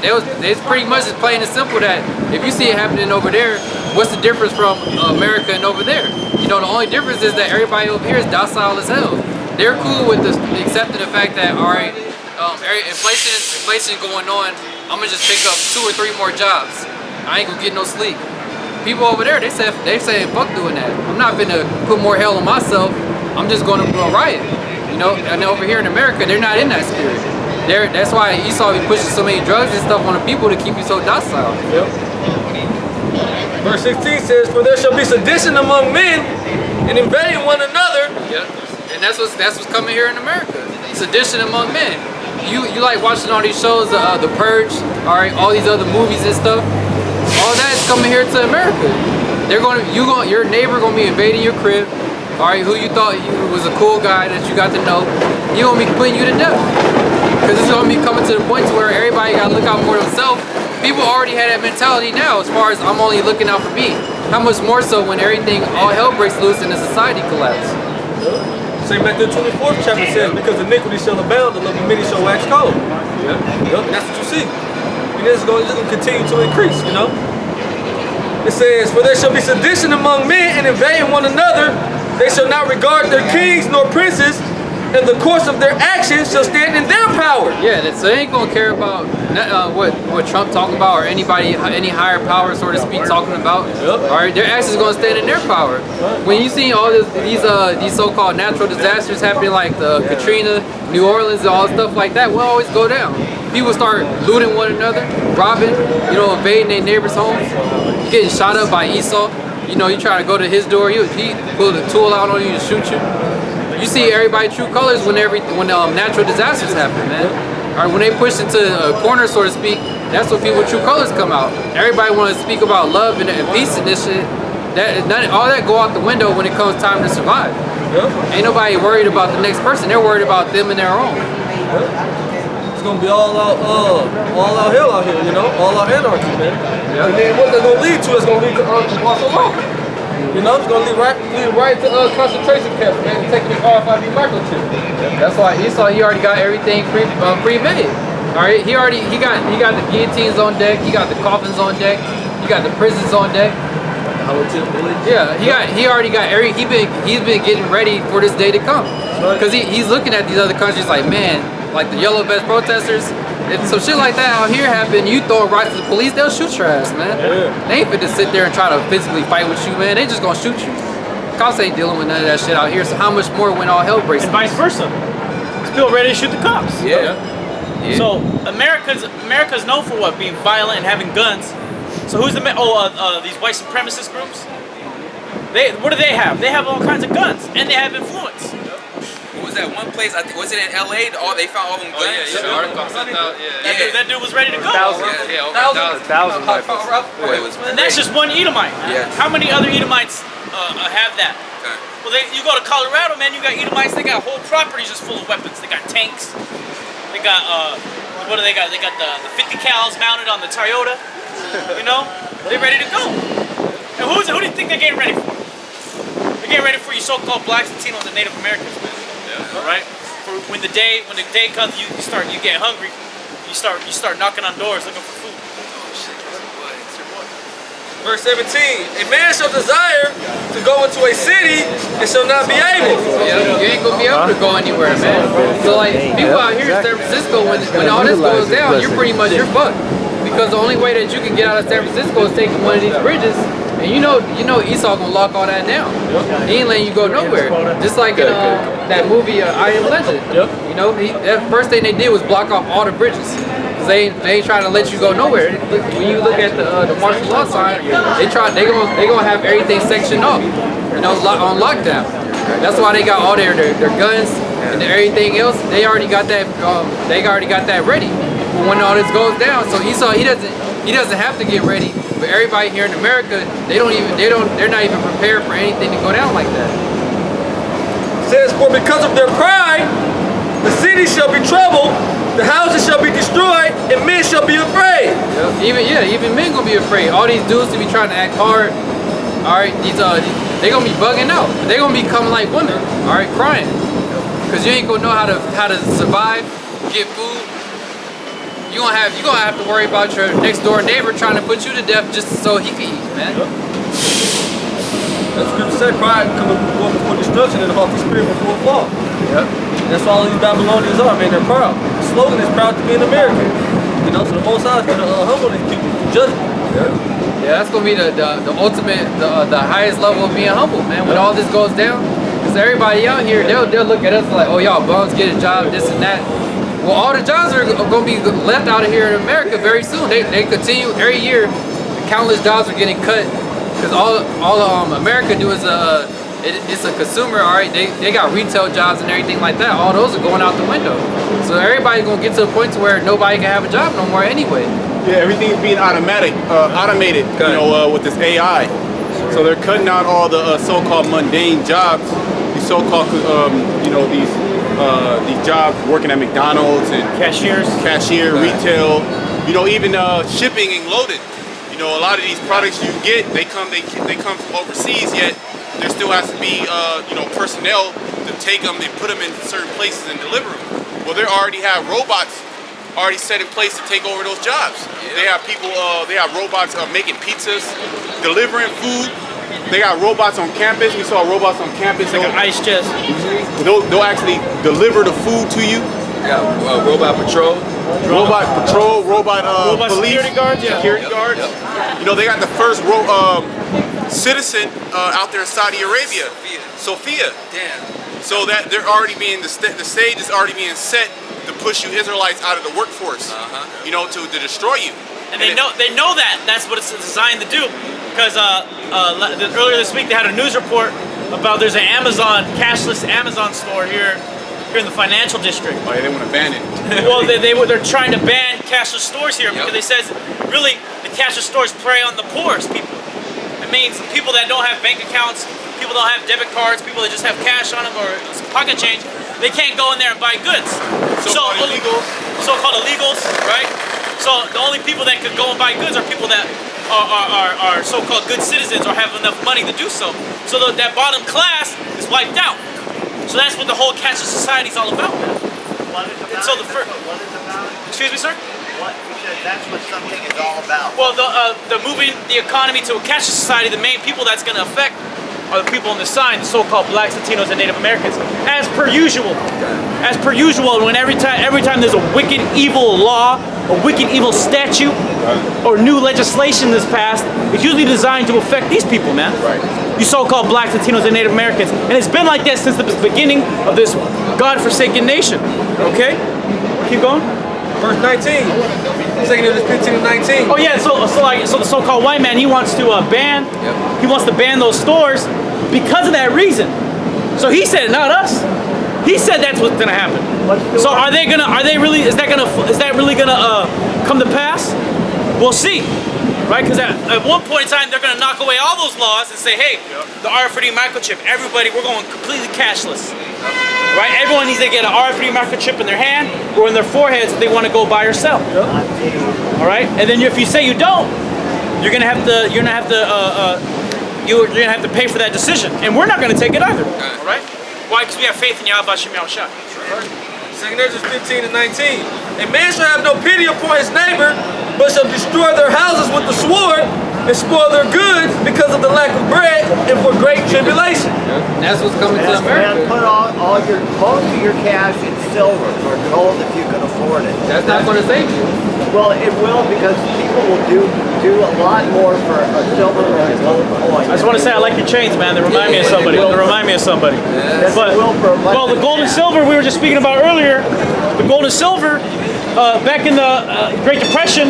It's pretty much just plain and simple that if you see it happening over there, what's the difference from America and over there? You know, the only difference is that everybody over here is docile as hell. They're cool with accepting the fact that, all right, inflation going on, I'm gonna just pick up 2 or 3 more jobs. I ain't gonna get no sleep. People over there, they say fuck doing that. I'm not gonna put more hell on myself. I'm just gonna riot. You know, and over here in America, they're not in that spirit. That's why Esau be pushing so many drugs and stuff on the people to keep you so docile. Yep. Verse 16 says, "For there shall be sedition among men, and invading one another." Yep. And that's what's coming here in America. Sedition among men. You like watching all these shows, The Purge, all right, all these other movies and stuff. All that is coming here to America. Your neighbor gonna be invading your crib. All right, who you thought you was a cool guy that you got to know, he gonna be putting you to death. Because it's gonna be coming to the point to where everybody gotta look out for themselves. People already had that mentality now, as far as I'm only looking out for me. How much more so when all hell breaks loose and the society collapses? St. Matthew 24th chapter says, "Because iniquity shall abound, the love of many shall wax cold." Yep. And that's what you see. And it's going to continue to increase, you know. It says, "For there shall be sedition among men, and invading one another. They shall not regard their kings nor princes, and the course of their actions shall stand in their power." Yeah, so they ain't gonna care about what Trump talking about or any higher power, so to speak, talking about. Yep. All right, their actions gonna stand in their power. When you see all these so-called natural disasters happening, like the Katrina, New Orleans, and all stuff like that, will always go down. People start looting one another, robbing, you know, invading their neighbors' homes, getting shot up by Esau. You know, you try to go to his door, he pull the tool out on you to shoot you. You see everybody true colors when natural disasters happen, man. Or when they push into a corner, so to speak, that's when people's true colors come out. Everybody wants to speak about love and peace and this shit. All that go out the window when it comes time to survive. Yep. Ain't nobody worried about the next person. They're worried about them and their own. Yep. It's gonna be all out hell out here, you know, all out anarchy, man. Yep. And then what they're gonna lead to is gonna lead to martial law. You know, it's gonna lead right to concentration camps, man, and taking the RFID microchip. That's why Esau, he already got everything pre-made. All right, he got the guillotines on deck, he got the coffins on deck, he got the prisons on deck. Yeah, he's been getting ready for this day to come. Because he's looking at these other countries like, man, like the yellow vest protesters. If some shit like that out here happen, you throw it right to the police, they'll shoot your ass, man. Yeah. They ain't fit to sit there and try to physically fight with you, man. They just gonna shoot you. Cops ain't dealing with none of that shit out here, so how much more when all hell breaks? And vice versa. Still ready to shoot the cops. Yeah. So America's known for what? Being violent and having guns. So who's these white supremacist groups? What do they have? They have all kinds of guns, and they have influence. Was that one place? I think was it in LA? They found all them guns. That dude was ready to go. Thousand. And that's just one Edomite. Yes. How many other Edomites have that? Okay. Well, you go to Colorado, man. You got Edomites. They got whole properties just full of weapons. They got tanks. They got what do they got? They got the 50 cals mounted on the Toyota. You know, they're ready to go. And who do you think they're getting ready for? They're getting ready for you so-called blacks, Latinos, and Native Americans, man. Right? For when the day comes, you get hungry, you start knocking on doors looking for food. Oh shit! Verse 17: "A man shall desire to go into a city and shall not be able." Yeah, you ain't gonna be able to go anywhere, man. So like people out here in San Francisco, when all this goes down, you're fucked. Because the only way that you can get out of San Francisco is taking one of these bridges. And you know Esau gonna lock all that down. He ain't letting you go nowhere. Just like in that movie I Am Legend. You know, that first thing they did was block off all the bridges. Cause they ain't trying to let you go nowhere. When you look at the martial law sign, they gonna have everything sectioned off. You know, on lockdown. That's why they got all their guns and everything else. They already got that. They already got that ready for when all this goes down. So Esau, he doesn't have to get ready. But everybody here in America, they're not even prepared for anything to go down like that. It says, "For because of their pride, the city shall be troubled, the houses shall be destroyed, and men shall be afraid." Even men gonna be afraid. All these dudes to be trying to act hard. All right, they gonna be bugging out. They gonna be coming like women. All right, crying, cause you ain't gonna know how to survive, get food. You you're gonna have to worry about your next door neighbor trying to put you to death just so he can eat, man. That's what scripture said, pride coming before destruction and a haughty spirit before a fall. Yep. That's all these Babylonians are, man. They're proud. The slogan is proud to be an American. You know, so the Most High is going to humble these people, judge them. Yeah, that's gonna be the ultimate, the highest level of being humble, man. When all this goes down, because everybody out here, they'll look at us like, oh, y'all bums, get a job, this and that. Well, all the jobs are gonna be left out of here in America very soon. They continue every year. Countless jobs are getting cut because all America do is it's a consumer. All right, they got retail jobs and everything like that. All those are going out the window. So everybody's gonna get to a point to where nobody can have a job no more anyway. Yeah, everything's being automated, you know, with this AI. So they're cutting out all the so-called mundane jobs, these so-called, you know, these jobs working at McDonald's and cashier, retail, you know, even shipping and loading. You know, a lot of these products you get, they come from overseas, yet there still has to be, you know, personnel to take them and put them in certain places and deliver them. Well, they already have robots already set in place to take over those jobs. Yeah. They have people, they have robots making pizzas, delivering food. They got robots on campus. We saw robots on campus. Like an ice chest. They'll actually deliver the food to you. Yeah, robot patrol. Robot patrol, robot police. Security guards, yeah. Security guards. You know, they got the first citizen out there in Saudi Arabia. Sophia. Damn. So that they're already being, the stage is already being set to push you Israelites out of the workforce, you know, to destroy you. And they know that. That's what it's designed to do. Because earlier this week they had a news report about there's an cashless Amazon store here in the financial district. Oh yeah, they want to ban it. Well, they're trying to ban cashless stores here because they says really the cashless stores prey on the poorest people. It means people that don't have bank accounts, people that don't have debit cards, people that just have cash on them or pocket change. They can't go in there and buy goods. So-called illegals. So-called illegals, right? So the only people that could go and buy goods are people that are so-called good citizens or have enough money to do so. So that bottom class is wiped out. So that's what the whole cashless society is all about, man. What is about And so it? What is about it? Excuse me, sir? What? Because that's what something is all about. Well, the moving the economy to a cashless society, the main people that's going to affect are the people on the sign, the so-called blacks, Latinos, and Native Americans. As per usual, when every time there's a wicked, evil law, a wicked, evil statute, or new legislation that's passed, it's usually designed to affect these people, man. Right. You so-called blacks, Latinos, and Native Americans. And it's been like that since the beginning of this God-forsaken nation. Okay? Keep going. Verse 19. Second of this 15 and 19. Oh yeah, so the so-called white man, he wants to ban those stores because of that reason. So he said it, not us. He said that's what's gonna happen. So is that really gonna come to pass? We'll see, right? Because at one point in time they're gonna knock away all those laws and say, hey, the RFID microchip, everybody, we're going completely cashless. Right? Everyone needs to get an RFID microchip in their hand or in their foreheads if they want to go buy or sell. All right? And then if you say you don't, you're gonna have to pay for that decision, and we're not gonna take it either. All right? Why? Because we have faith in Yahweh Shem Yahushua. Second Ezra 15 and 19. A man shall have no pity upon his neighbor, but shall destroy their houses with the sword and spoil their goods because of the lack of bread and for great tribulation. And that's what's coming to America. And put most of your cash in silver or gold if you can afford it. That's not going to save you. Well, it will, because people will do a lot more for a silver or a gold coin. I just want to say I like your chains, man. They remind me of somebody. Yes, But, it will for a bunch well, the of gold and cash. silver we were just speaking about earlier, the gold and silver, back in the Great Depression,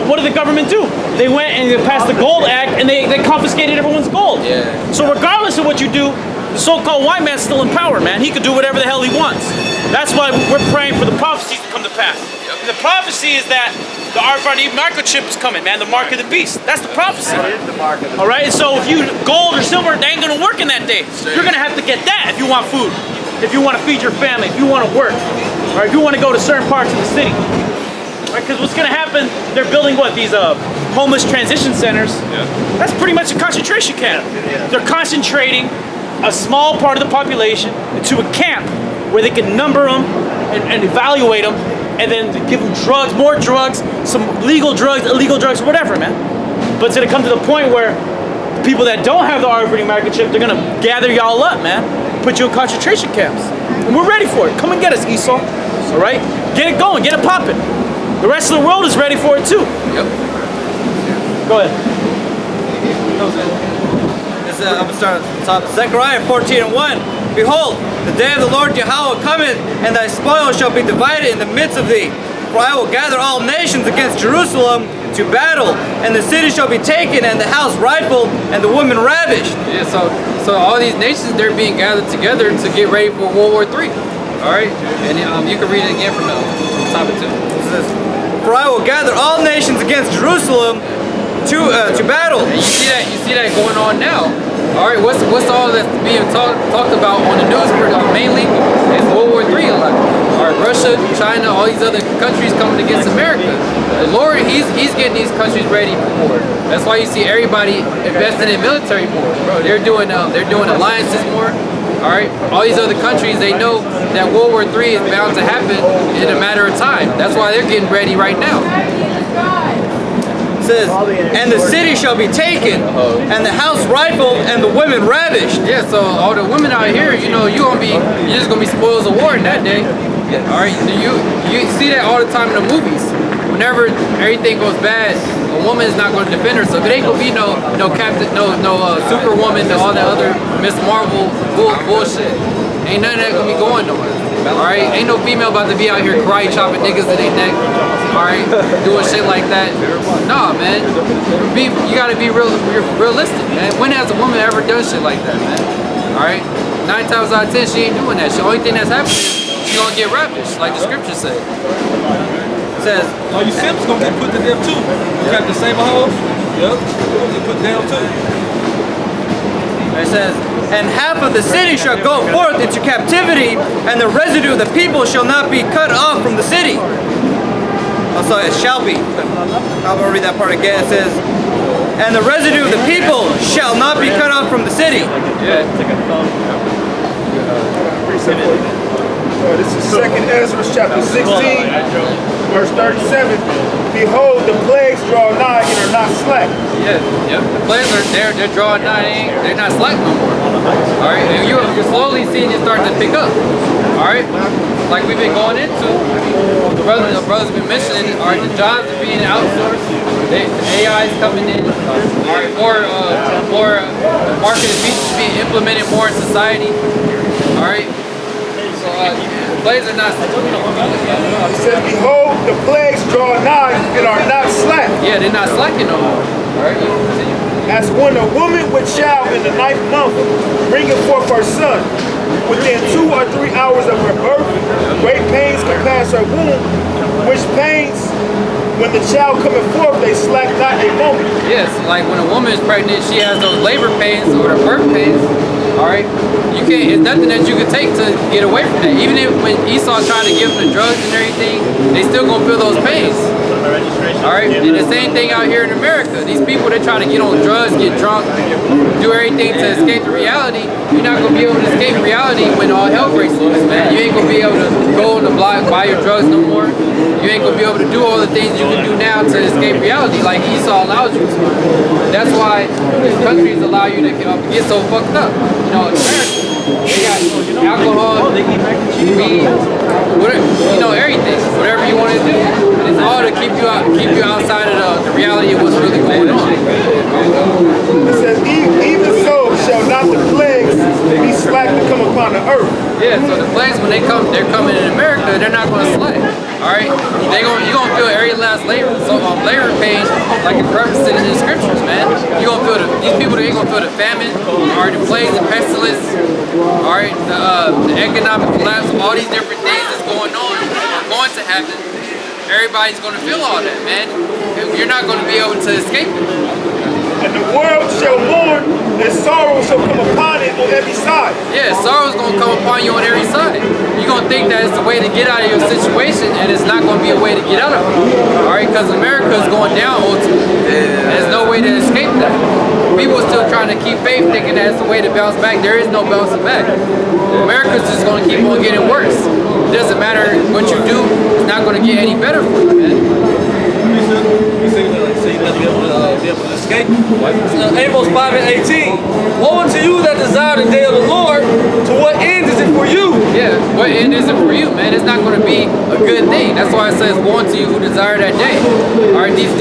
what did the government do? They went and they passed the Gold Act and they confiscated everyone's gold. Yeah. So regardless of what you do, the so-called white man's still in power, man. He could do whatever the hell he wants. That's why we're praying for the prophecies to come to pass. And the prophecy is that the RFID microchip is coming, man. The mark of the beast. That's the prophecy. That is the mark of the All right, so if you gold or silver, they ain't gonna work in that day. You're gonna have to get that if you want food, if you want to feed your family, if you want to work, or if you want to go to certain parts of the city. Right? Because what's gonna happen? They're building these homeless transition centers. Yeah. That's pretty much a concentration camp. They're concentrating a small part of the population into a camp where they can number them and evaluate them and then give them drugs, more drugs, some legal drugs, illegal drugs, whatever, man. But it's gonna come to the point where people that don't have the Arab-Reading microchip, they're gonna gather y'all up, man, put you in concentration camps. And we're ready for it. Come and get us, Esau. All right? Get it going, get it popping. The rest of the world is ready for it too. Yep. Go ahead. I'm going to start at the top. Zechariah 14:1. Behold, the day of the Lord Yahweh cometh, and thy spoil shall be divided in the midst of thee. For I will gather all nations against Jerusalem to battle, and the city shall be taken, and the house rifled, and the women ravished. Yeah, so all these nations, they're being gathered together to get ready for World War III. All right? And you can read it again from the top of 2. It says, for I will gather all nations against Jerusalem to battle. And you see that going on now. All right, what's all that's being talked about on the news mainly is World War III a lot. All right, Russia, China, all these other countries coming against America. The Lord, he's getting these countries ready for war. That's why you see everybody investing in military more. They're doing alliances more. All right, all these other countries, they know that World War III is bound to happen in a matter of time. That's why they're getting ready right now. Says, and the city shall be taken, and the house rifled, and the women ravished. Yeah, so all the women out here, you're just gonna be spoils of war in that day. All right, you see that all the time in the movies. Whenever everything goes bad, a woman is not going to defend herself. It ain't gonna be no Captain, Superwoman, all that other Miss Marvel bullshit. Ain't none of that gonna be going nowhere. All right, ain't no female about to be out here karate chopping niggas in their neck. All right, doing shit like that. Nah, man, you gotta be realistic, man. When has a woman ever done shit like that, man? All right, 9 times out of 10, she ain't doing that shit. Only thing that's happening is she gonna get ravished, like the scripture said. It says, All you simps gonna get put to death too. You got the same hoes? Yep. Gonna get put down too. it says, and half of the city shall go forth into captivity, and the residue of the people shall not be cut off from the city. Also, it shall be. I'm gonna read that part again. It says, and the residue of the people shall not be cut off from the city. Yeah. This is 2nd Ezra chapter 16, verse 37. Behold, the plagues draw nigh and are not slack. Yeah, yep. The players they're drawing nine. They're not slack no more. All right, and you're slowly seeing it start to pick up. All right, like we've been going into. The brothers been mentioning. All right, the jobs are being outsourced. The AI is coming in. All right, more marketing features being implemented more in society. All right. So the plagues are not. It says, behold, the plagues draw nigh and are not slack. Yeah, they're not slacking no more. All right, you continue. As when a woman with child in the 9th month bringeth forth her son, within 2 or 3 hours of her birth, great pains compass her womb, which pains, when the child cometh forth, they slack not a moment. Yes, like when a woman is pregnant, she has those labor pains or the birth pains. All right, it's nothing that you can take to get away from that. Even when Esau tried to give them the drugs and everything, they still gonna feel those pains. All right, and the same thing out here in America. These people, they try to get on drugs, get drunk, do everything to escape the reality. You're not gonna be able to escape reality when all hell breaks loose, man. You ain't gonna be able to go on the block, buy your drugs no more. You ain't gonna be able to do all the things you can do now to escape reality, like Esau allows you to. That's why these countries allow you to get so fucked up. In America, they got alcohol, weed, whatever, everything, whatever you want to do. It's all to keep you outside of the reality of what's really going on. It says, even so shall not the plagues be slack to come upon the earth. Yeah, so the plagues, when they're coming in America, they're not going to slack. All right, you're gonna feel every last labor pain, like it's referenced in the scriptures, man. You gonna feel these people, they ain't gonna feel the famine, or the plagues and pestilence, all right, the economic collapse, all these different things that's going on, are going to happen. Everybody's gonna feel all that, man. You're not gonna be able to escape it. And the world shall mourn, and sorrow shall come upon it on every side. Yeah, sorrow's gonna come upon you on every side. You're gonna think that it's the way to get out of your situation, and it's not gonna be a way to get out of it. Alright, because America is going down ultimately. There's no way to escape that. People are still trying to keep faith, thinking that it's the way to bounce back. There is no bouncing back. America's just gonna keep on getting worse. It doesn't matter what you do, it's not going to get any better for you, man. You say you're not be able to escape. Amos 5:18. Woe unto you that desire the day of the Lord. To what end is it for you? Yeah, what end is it for you, man? It's not going to be a good thing. That's why it says, "Woe unto you who desire that day." All right, these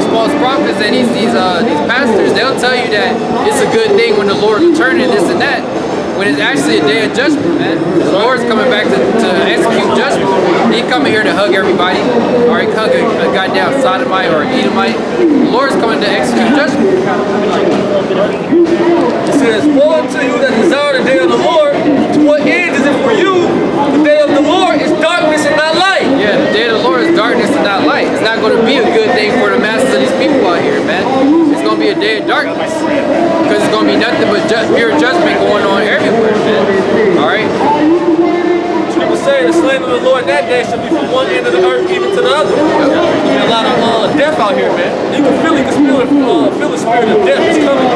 false prophets and these pastors, they'll tell you that it's a good thing when the Lord returns and this and that. When it's actually a day of judgment, man. The Lord's coming back to execute judgment. He coming here to hug everybody, or he hug a goddamn sodomite or an Edomite. The Lord's coming to execute judgment. It says, woe unto you that desire the day of the Lord. To what end is it for you? The day of the Lord is darkness and not light. Yeah, the day of the Lord is darkness and not light. It's not going to be a good thing for the masses of these people out here, man. It's going to be a day of darkness. Because it's going to be nothing but pure judgment going on everywhere, man. All right? Scripture say the slain of the Lord that day shall be from one end of the earth even to the other. There's a lot of death out here, man. You can feel the spirit of death is coming.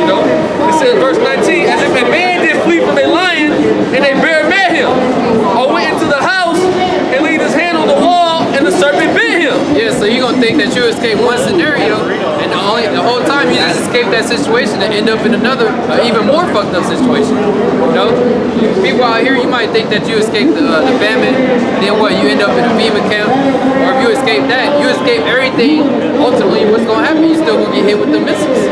You know? It says verse 19, as if a man did flee from a lion and a bear met him, or went into the house and laid his hand on the wall and the serpent bit him. Yeah, so you're going to think that you escaped one scenario, and the whole time you just escaped that situation and end up in another, even more fucked up situation. You know? People out here, you might think that you escaped the famine, and then what, you end up in a FEMA camp, or if you escape that, you escape everything, ultimately what's going to happen? You're still going to get hit with the missiles.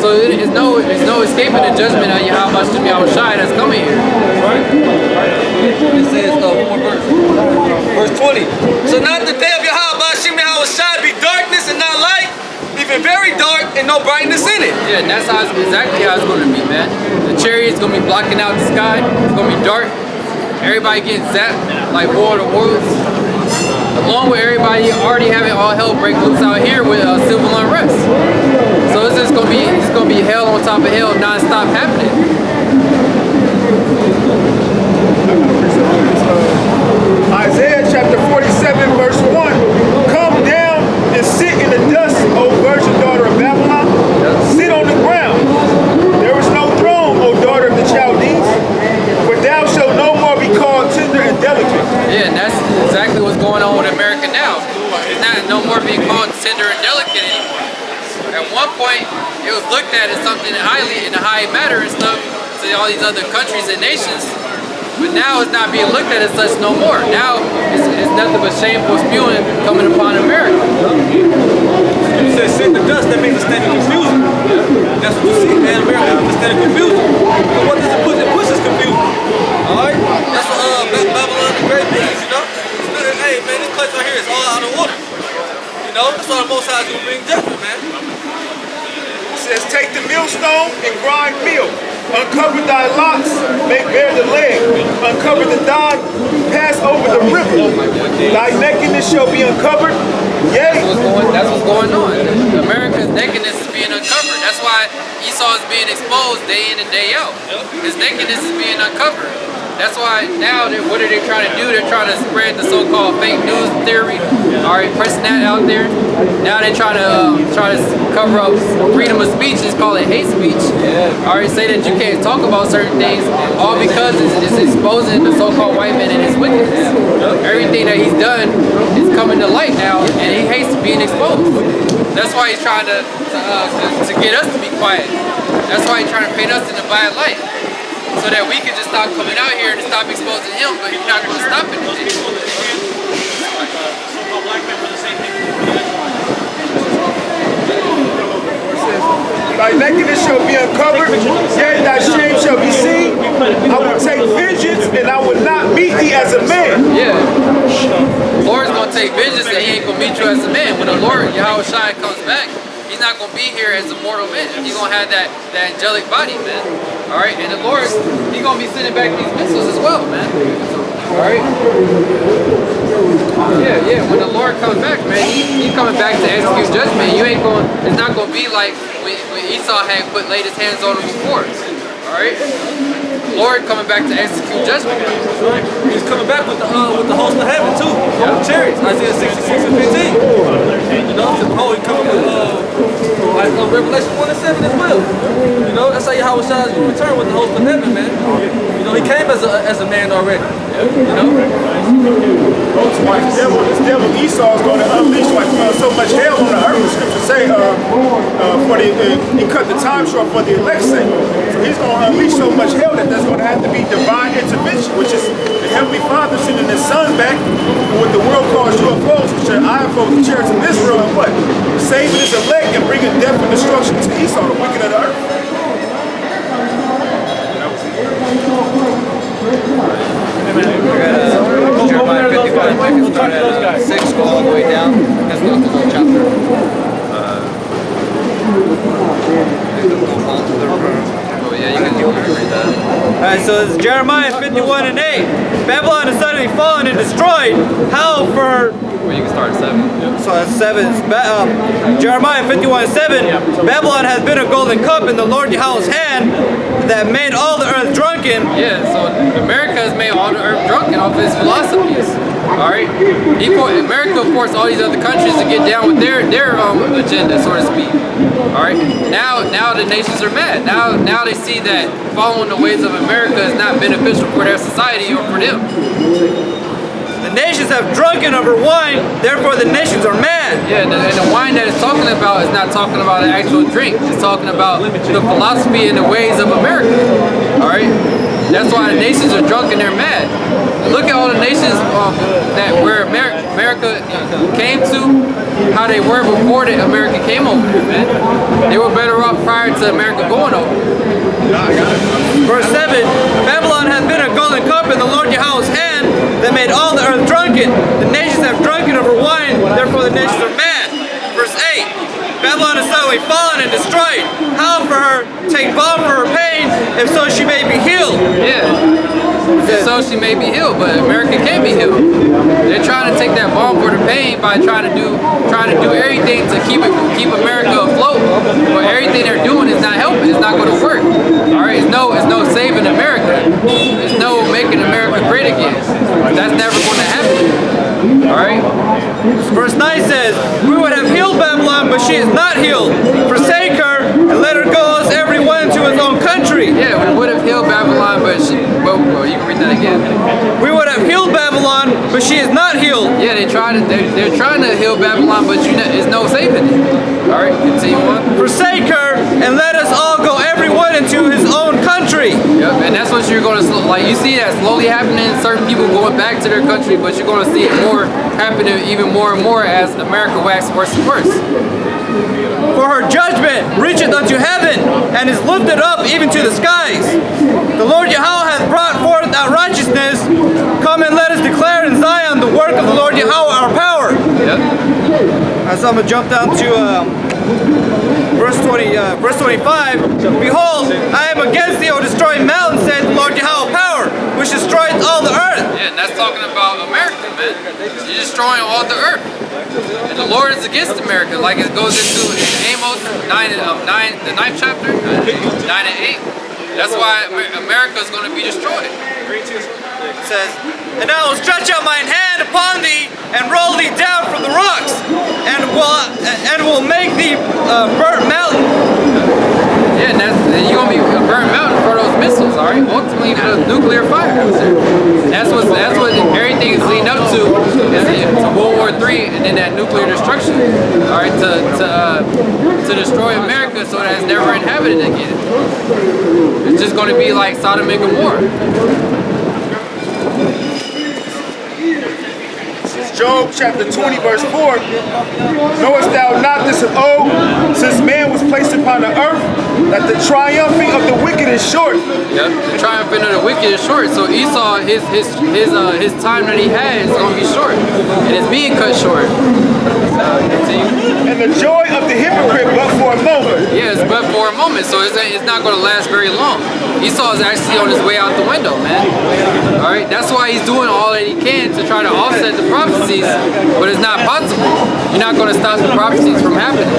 So there's no escaping the judgment of how much to be outside that's coming here. Right? It says, one more verse. Verse 20. So not the day of Yahweh Hashem Yahushai be darkness and not light, even very dark and no brightness in it. Yeah, and that's exactly how it's going to be, man. The chariot's going to be blocking out the sky. It's going to be dark. Everybody getting zapped like War of the Worlds. Along with everybody already having all hell break loose out here with civil unrest. So it's gonna be hell on top of hell non-stop happening. Isaiah chapter 47 verse 1. Come down and sit in the dust, O virgin daughter of Babylon. Sit on the ground. There is no throne, O daughter of the Chaldees. For thou shalt no more be called tender and delicate. Yeah, and that's exactly what's going on with America now. It's not no more being called tender and delicate anymore. At one point, it was looked at as something highly in a high matter and stuff to all these other countries and nations. But now it's not being looked at as such no more. Now it's nothing but shameful spewing coming upon America. You said sit in the dust, that means a state of confusion. That's what you see, man. America is a state of confusion. But what does it push? It pushes confusion. Alright? That's what Babylon the Great means, you know? Hey man, this place right here is all out of order. You know? That's why the Most High is gonna bring judgment, man. It says, take the millstone and grind meal. Uncover thy locks, make bare the leg. Uncover the thigh, pass over the river. Thy nakedness shall be uncovered. Yea. That's what's going on. America's nakedness is being uncovered. That's why Esau is being exposed day in and day out. His nakedness is being uncovered. That's why now, what are they trying to do? They're trying to spread the so-called fake news theory. Alright, pressing that out there. Now they're trying to cover up freedom of speech and call it hate speech. Alright, say that you can't talk about certain things, all because it's exposing the so-called white man and his wickedness. Everything that he's done is coming to light now, and he hates being exposed. That's why he's trying to get us to be quiet. That's why he's trying to paint us in a bad light. So that we can just stop coming out here and stop exposing him, but he's not going to stop it. Thy nakedness shall be uncovered, yea, thy shame shall be seen. I will take vengeance, and I will not meet thee as a man. Yeah. The Lord's going to take vengeance, and he ain't going to meet you as a man. When the Lord, Yahweh Shai, comes back, he's not going to be here as a mortal man. He's going to have that angelic body, man. Alright, and the Lord, he's going to be sending back these missiles as well, man. Alright? Yeah, when the Lord comes back, man, he's coming back to execute judgment. It's not going to be like when Esau had laid his hands on him before. Alright? Lord coming back to execute judgment. He's coming back with the host of heaven too. Yeah. Chariots, Isaiah 66 and 15. You know, he coming with Revelation 1 and 7 as well. You know, that's how Yahweh Shai is going to return with the host of heaven, man. You know, he came as a man already. You know? This devil Esau is going to unleash so much hell on the earth. The scriptures say he cut the time short for the elect's sake. So he's going to unleash so much hell that there's going to have to be divine intervention, which is the Heavenly Father sending His Son back with what the world calls UFOs, which are IFOs, the chariots of Israel, and what? Saving His elect and bringing death and destruction to Esau, the wicked of the earth. Jeremiah 51, we can start at 6, go all the way down. That's not the whole chapter. Yeah, you can read that. Alright, so it's Jeremiah 51 and 8. Babylon is suddenly fallen and destroyed. How for... Well, you can start at 7. So that's 7. Jeremiah 51 7. Babylon has been a golden cup in the Lord Yahweh's hand that made all the earth drunken. Yeah, so America has made all the earth drunken off his philosophies. Alright? America forced all these other countries to get down with their agenda, so to speak. Alright? Now the nations are mad. Now they see that following the ways of America is not beneficial for their society or for them. The nations have drunken over wine, therefore the nations are mad. Yeah, and the wine that it's talking about is not talking about an actual drink. It's talking about the philosophy and the ways of America. Alright? That's why the nations are drunk and they're mad. Look at all the nations where America came to, how they were before that America came over here, man. They were better off prior to America going over. Verse 7, Babylon has been a golden cup in the Lord Yahweh's hand that made all the earth drunken. The nations have drunken over wine, therefore the nations are mad. Verse 8, Babylon is suddenly fallen and destroyed. How for her take balm for her pain, if so she may be healed. Yeah. So she may be healed, but America can't be healed. They're trying to take that balm for the pain by trying to do everything to keep America afloat. But everything they're doing is not helping. It's not going to work. All right, it's no saving America. It's no making America great again. That's never going to happen. All right. Verse 9 says, we would have healed Babylon, but she is not healed. Forsake her and let her go as everyone to his own country. Yeah, we would have healed Babylon, but well, you can read that again. We would have healed Babylon, but she is not healed. Yeah, they're trying to heal Babylon, but there's no saving it. All right, continue on. Forsake her and let us all go everyone into his own country. Yep, and that's what you're going to like. You see that slowly happening. Certain people going back to their country, but you're going to see it more happening even more and more as America waxes worse and worse. For her judgment reacheth unto heaven and is lifted up even to the skies. The Lord Yahweh hath brought forth our righteousness. Come and let us declare in Zion the work of the Lord Yahweh our power. Yep. So I'm going to jump down to verse 25. Behold, I am against thee, O destroying mountain, saith the Lord Yahweh power, which destroyeth all the earth. Yeah, and that's talking about America, man. You're destroying all the earth. And the Lord is against America, like it goes into Amos 9, the 9th chapter, 9 and 8. That's why America is going to be destroyed. It says, and I will stretch out mine hand upon thee and roll thee down from the rocks, and will make thee burnt mountain. Yeah, and you're going to be a burnt mountain for those missiles, all right? Ultimately, the nuclear fire. That's what everything is leading up to World War III and then that nuclear destruction, all right, to destroy America so that it's never inhabited again. It's just going to be like Sodom and Gomorrah. Job chapter 20 verse 4. Knowest thou not this of old, since man was placed upon the earth, that the triumphing of the wicked is short? Yep, the triumphing of the wicked is short. So Esau, his time that he has is going to be short, and it's being cut short. And the joy of the hypocrite but for a moment. Yeah, it's but for a moment, so it's not going to last very long. Esau is actually on his way out the window, man. All right, that's why he's doing all that he can to try to offset the prophecies, but it's not possible. You're not going to stop the prophecies from happening.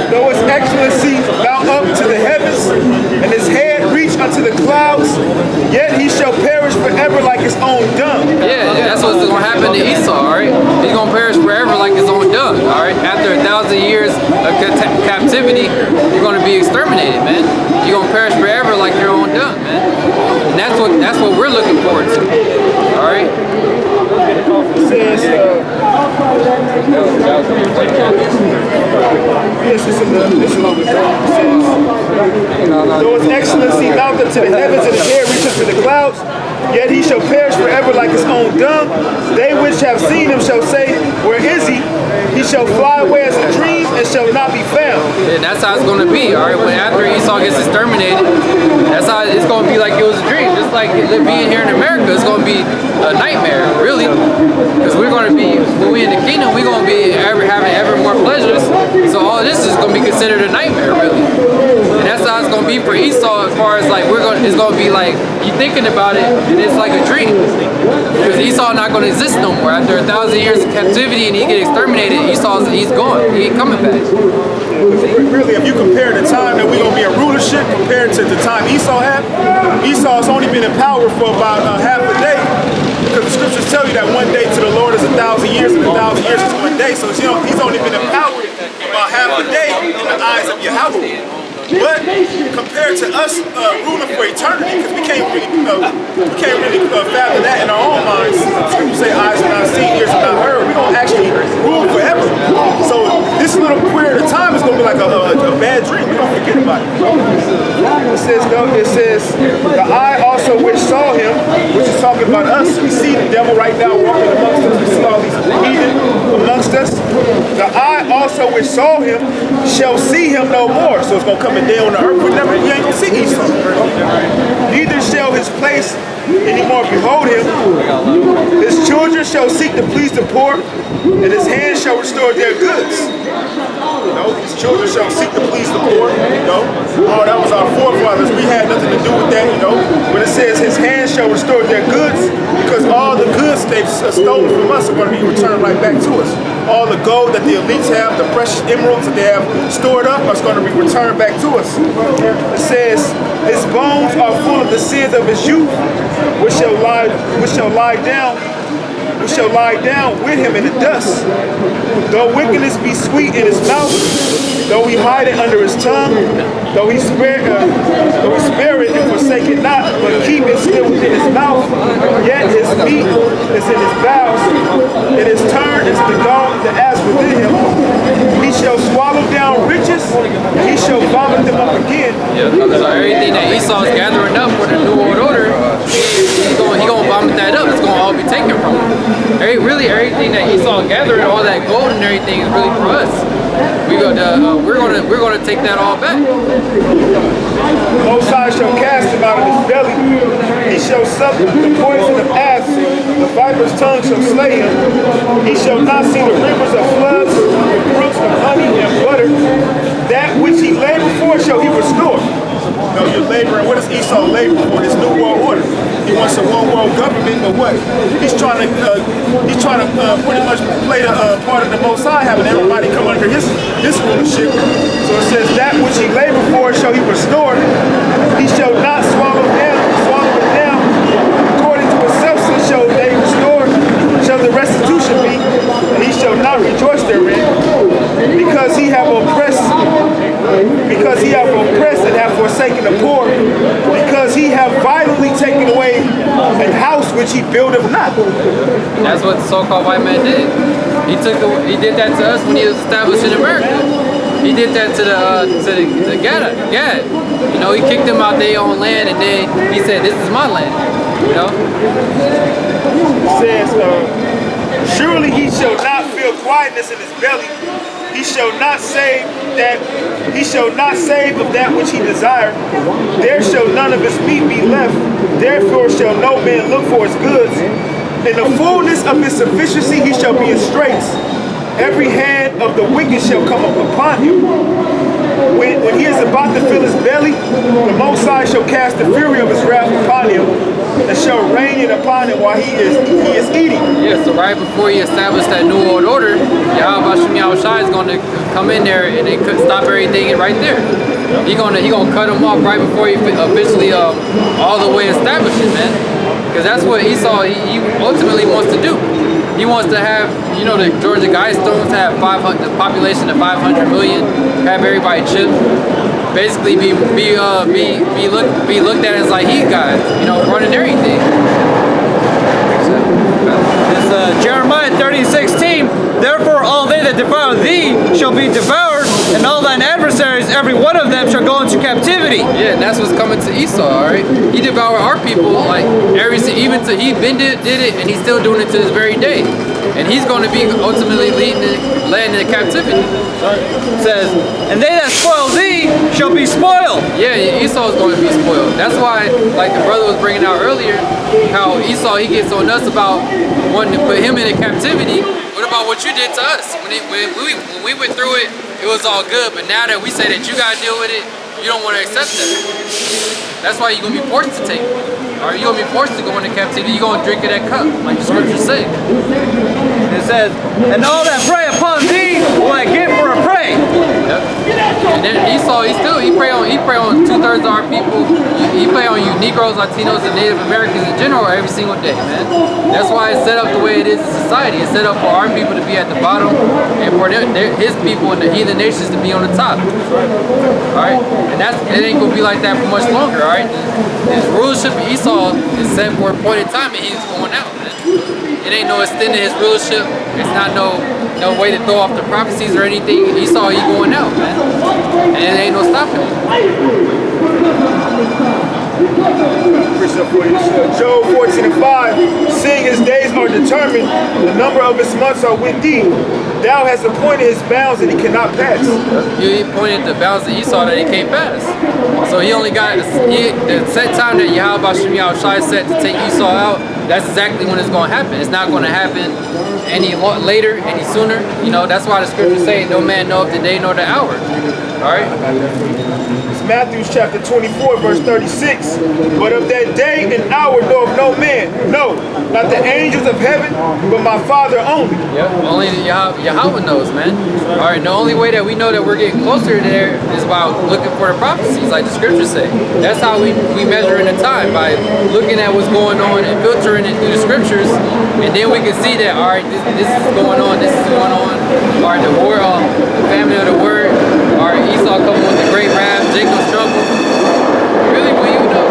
Though his excellency mount up to the heavens, and his head reach unto the clouds, yet he shall perish forever like his own dung. Yeah, that's what's going to happen to Esau, all right? He's going to perish forever like his own dung, all right? After 1,000 years of captivity, you're going to be exterminated, man. You're going to perish forever like your own dung, man. And that's what looking forward to. All right. It says, this is what it says. Though his excellency mount up to the heavens and his hair reaches to the clouds, yet he shall perish forever like his own dung. They which have seen him shall say, where is he? He shall fly away as a dream and shall not be found. And that's how it's going to be, all right? When after Esau gets exterminated, that's how it's going to be like it was a dream. Just like being here in America, it's going to be a nightmare, really. Because we're going to be, when we're in the kingdom, we're going to be having ever more pleasures. So all of this is going to be considered a nightmare, really. And that's how it's going to be for Esau as far as like, it's going to be like, you thinking about it, and it's like a dream. Because Esau not going to exist no more. After 1,000 years of captivity and he get exterminated, he's gone. He ain't coming back. Really, if you compare the time that we're going to be in rulership compared to the time Esau had, Esau's only been in power for about half a day. Because the scriptures tell you that one day to the Lord is 1,000 years and 1,000 years is one day. So he's only been in power about half a day in the eyes of Yahweh. But compared to us ruling for eternity, because we can't really fathom that in our own minds. Scriptures say eyes have not seen, ears have not heard. We don't actually rule forever. So this little period of time is going to be like a bad dream. We don't forget about it. It says, the eye also which saw him, which is talking about us. We see the devil right now walking amongst us. We see all these heathen amongst us. The eye also which saw him shall see him no more. So it's going to come a day on the earth. We ain't going to see Esau. Neither shall his place anymore behold him. His children shall seek to please the poor, and his hands shall restore their goods. You know, his children shall seek to please the poor. You know, oh, that was our forefathers. We had nothing to do with that. You know, but it says his hands shall restore their goods, because all the goods they've stolen from us are going to be returned right back to us. All the gold that the elites have, the precious emeralds that they have stored up, are going to be returned back to us. It says his bones are full of the sins of his youth, which shall lie down with him in the dust. Though wickedness be sweet in his mouth, though he hide it under his tongue, though he spare it and forsake it not, but keep it still within his mouth, yet his meat is in his bowels, it is turned into the gall of the ass within him. He shall swallow down riches, and he shall vomit them up again. Yeah, because everything that Esau is gathering up for the New World Order, he's going to vomit that up. It's going to all be taken from him. Really, everything that Esau gathered, all that gold and everything, is really for us. We're gonna take that all back. The Most High shall cast him out of his belly. He shall suck the poison of asps. The viper's tongue shall slay him. He shall not see the rivers of floods, the brooks of honey and butter. That which he labored for shall he restore. No, you're laboring. What does Esau labor for? This new world order. He wants a one world government, but what? He's trying to pretty much play the part of the Most High, having everybody come under his rulership. So it says that which he labored for shall he restore. He shall not swallow it down. According to his substance shall they restore. Shall the restitution be, and he shall not rejoice therein, because he have oppressed and have forsaken the poor, because he have violently taken away an house which he buildeth not. That's what the so-called white man did. He did that to us when he was established in America. He did that to the Gad. You know, he kicked them out their own land, and then he said, "This is my land." You know. It says, surely he shall not feel quietness in his belly. He shall not save of that which he desired. There shall none of his meat be left. Therefore shall no man look for his goods. In the fullness of his sufficiency he shall be in straits. Every hand of the wicked shall come up upon him. When he is about to fill his belly, the Most High shall cast the fury of his wrath upon him, and shall rain it upon him while he is eating. Yeah, so right before he established that New World Order, Yahweh Shai is going to come in there and they could stop everything right there. He gonna cut him off right before he officially all the way established it, man. Because that's what Esau he ultimately wants to do. He wants to have, you know, the Georgia Guidestones have the population of 500 million, have everybody chipped. basically be looked at as like he God, you know, running everything. It's Jeremiah 30:16. Therefore all they that devour thee shall be devoured, and all thine adversaries, every one of them, shall go into captivity. Yeah, and that's what's coming to Esau, alright? He devoured our people, like, even to, he been did it, and he's still doing it to this very day. And he's going to be ultimately led into captivity. It says, and they that spoil thee shall be spoiled. Yeah, Esau is going to be spoiled. That's why, like the brother was bringing out earlier, how Esau, he gets so nuts about wanting to put him into captivity. What about what you did to us? When we went through it, it was all good, but now that we say that you gotta deal with it, you don't want to accept that. That's why you're gonna be forced to take it. Or you're gonna be forced to go into captivity. You're gonna drink of that cup, like the scriptures say. It says, and all that prey upon thee will I give for a prey. Yep. And then Esau, he prey on 2/3 of our people. He prey on you Negroes, Latinos, and Native Americans in general every single day, man. That's why it's set up the way it is in society. It's set up for our people to be at the bottom, and for his people and the heathen nations to be on the top. All right, and it ain't gonna be like that for much longer. All right, his rulership of Esau is set for a point in time, and he's going out, man. It ain't no extending his rulership. It's not no way to throw off the prophecies or anything. Esau, he going out, man. And it ain't no stopping him. Job 14:5, seeing his days are determined, the number of his months are with thee. Thou hast appointed his bounds and he cannot pass. He pointed the bounds of Esau that he can't pass. So he only got the set time that Yahweh Shem Yahushai set to take Esau out. That's exactly when it's going to happen. It's not going to happen any later, any sooner. You know, that's why the scriptures say, no man knoweth the day nor the hour. All right? It's Matthew chapter 24, verse 36. But of that day and hour knoweth no man, no, not the angels of heaven, but my Father only. Yep, only Yahweh knows, man. All right, the only way that we know that we're getting closer there is by looking for the prophecies, like the scriptures say. That's how we measure in the time, by looking at what's going on and filtering it through the scriptures, and then we can see that, all right, this is going on, this is going on. All right, the family of the word. All right, Esau coming with the great wrath, Jacob's trouble. Really, when you know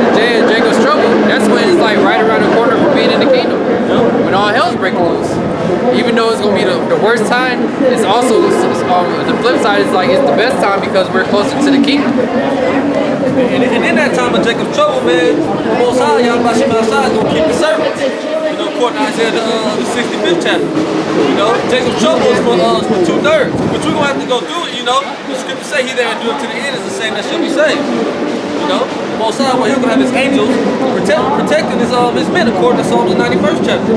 the day of Jacob's trouble, that's when it's like right around the corner from being in the kingdom. When all hell's breaking loose. Even though it's going to be the worst time, it's also, the flip side is like it's the best time because we're closer to the kingdom. And in that time of Jacob's trouble, man, the Most High, Yahweh Shem Yahushai is going to keep his servants. You know, according to Isaiah, the 65th chapter. You know, Jacob's trouble is for 2/3, which we're going to have to go through it, you know. The scriptures say he that endureth to the end is the same that shall be saved. You know, the Most High, well, he's going to have his angels protecting his men, according to Psalms 91st chapter.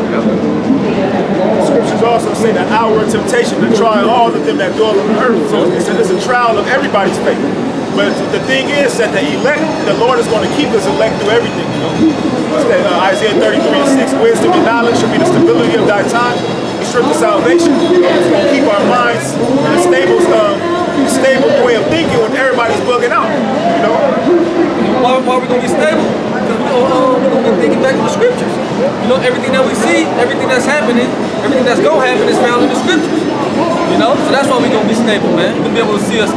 Scriptures also say the hour of temptation to try all of them that dwell on the earth. So it's a trial of everybody's faith. But the thing is that the elect, the Lord is going to keep his elect through everything, you know. Isaiah 33:6, wisdom and knowledge shall be the stability of thy time, the strength of salvation. It's going to keep our minds in a stable way of thinking when everybody's bugging out, you know. Why are we going to be stable? Because we're going to be thinking back to the scriptures. You know, everything that we see, everything that's happening, everything that's going to happen is found in the scriptures. You know, so that's why we're going to be stable, man. We're going to be able to see us